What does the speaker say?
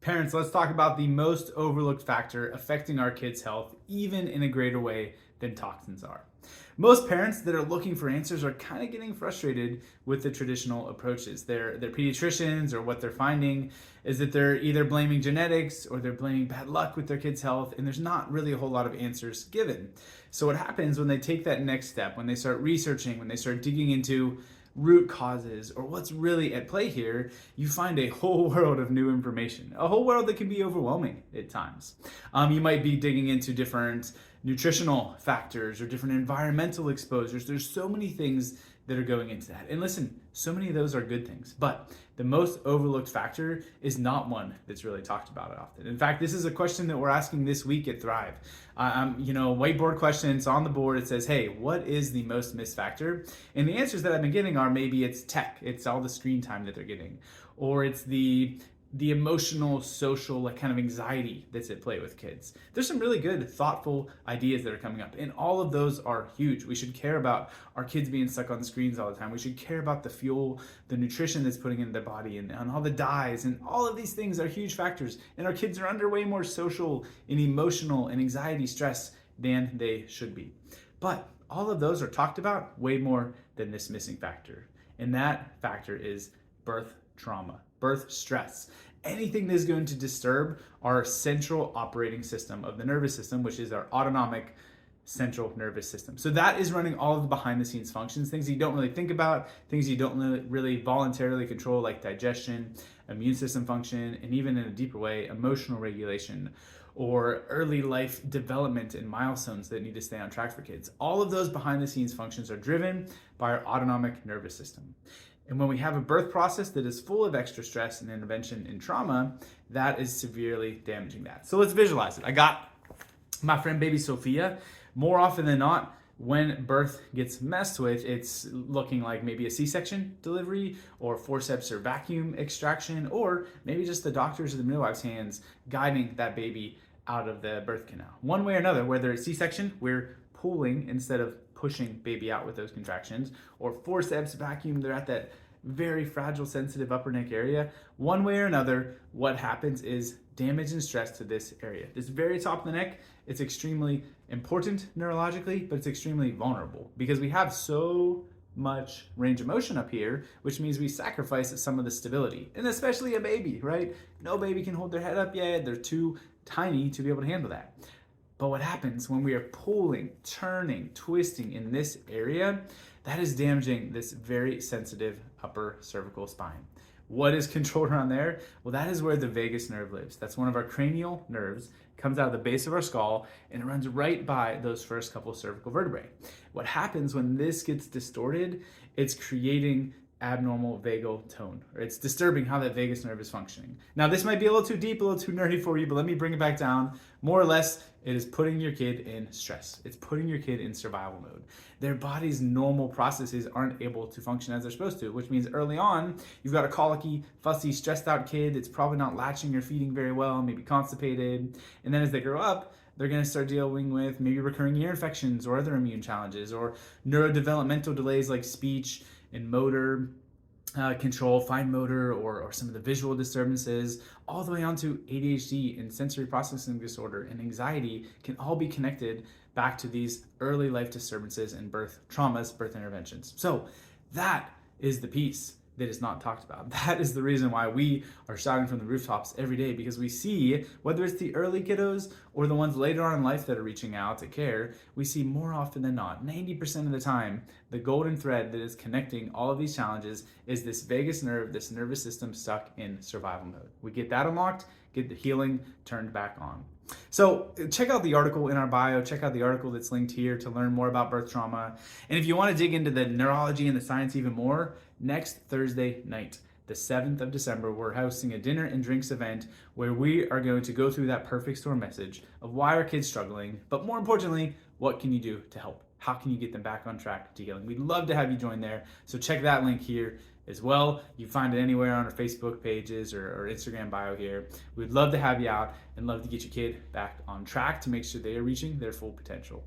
Parents, let's talk about the most overlooked factor affecting our kids' health, even in a greater way than toxins are. Most parents that are looking for answers are kind of getting frustrated with the traditional approaches. Their pediatricians, or what they're finding is that they're either blaming genetics or they're blaming bad luck with their kids' health, and there's not really a whole lot of answers given. So what happens when they take that next step, when they start researching, when they start digging into root causes or what's really at play here, you find a whole world of new information, a whole world that can be overwhelming at times. You might be digging into different nutritional factors or different environmental exposures. There's so many things that are going into that. And listen, so many of those are good things, but the most overlooked factor is not one that's really talked about often. In fact, this is a question that we're asking this week at Thrive. Whiteboard question, it's on the board. It says, hey, what is the most missed factor? And the answers that I've been getting are maybe it's tech, it's all the screen time that they're getting, or it's the emotional, social, like kind of anxiety that's at play with kids. There's some really good, thoughtful ideas that are coming up, and all of those are huge. We should care about our kids being stuck on screens all the time. We should care about the fuel, the nutrition that's putting in their body, and all the dyes, and all of these things are huge factors. And our kids are under way more social and emotional and anxiety stress than they should be. But all of those are talked about way more than this missing factor. And that factor is birth trauma, birth stress. Anything that is going to disturb our central operating system of the nervous system, which is our autonomic central nervous system. So that is running all of the behind the scenes functions, things you don't really think about, things you don't really voluntarily control, like digestion, immune system function, and even in a deeper way, emotional regulation, or early life development and milestones that need to stay on track for kids. All of those behind the scenes functions are driven by our autonomic nervous system. And when we have a birth process that is full of extra stress and intervention and trauma, that is severely damaging that. So let's visualize it. I got my friend baby Sophia. More often than not, when birth gets messed with, it's looking like maybe a C-section delivery or forceps or vacuum extraction, or maybe just the doctors or the midwife's hands guiding that baby out of the birth canal. One way or another, whether it's C-section, we're pulling instead of pushing baby out with those contractions, or forceps, vacuum, they're at that very fragile, sensitive upper neck area. One way or another, what happens is damage and stress to this area. This very top of the neck, it's extremely important neurologically, but it's extremely vulnerable because we have so much range of motion up here, which means we sacrifice some of the stability, and especially a baby, right? No baby can hold their head up yet. They're too tiny to be able to handle that. But what happens when we are pulling, turning, twisting in this area, that is damaging this very sensitive upper cervical spine. What is controlled around there? Well, that is where the vagus nerve lives. That's one of our cranial nerves. It comes out of the base of our skull and it runs right by those first couple cervical vertebrae. What happens when this gets distorted, it's creating abnormal vagal tone, or it's disturbing how that vagus nerve is functioning. Now, this might be a little too deep, a little too nerdy for you, but let me bring it back down. More or less, it is putting your kid in stress. It's putting your kid in survival mode. Their body's normal processes aren't able to function as they're supposed to, which means early on, you've got a colicky, fussy, stressed out kid that's probably not latching or feeding very well, maybe constipated. And then as they grow up, they're going to start dealing with maybe recurring ear infections or other immune challenges, or neurodevelopmental delays like speech and motor control, fine motor, or some of the visual disturbances, all the way on to ADHD and sensory processing disorder and anxiety can all be connected back to these early life disturbances and birth traumas, birth interventions. So that is the piece that is not talked about. That is the reason why we are shouting from the rooftops every day, because we see, whether it's the early kiddos or the ones later on in life that are reaching out to care, we see more often than not, 90% of the time, the golden thread that is connecting all of these challenges is this vagus nerve, this nervous system stuck in survival mode. We get that unlocked, get the healing turned back on. So check out the article in our bio, check out the article that's linked here to learn more about birth trauma. And if you want to dig into the neurology and the science even more, next Thursday night, the 7th of December, we're hosting a dinner and drinks event where we are going to go through that perfect storm message of why are kids struggling, but more importantly, what can you do to help? How can you get them back on track to healing? We'd love to have you join there. So check that link here as well. You find it anywhere on our Facebook pages or Instagram bio here. We'd love to have you out and love to get your kid back on track to make sure they are reaching their full potential.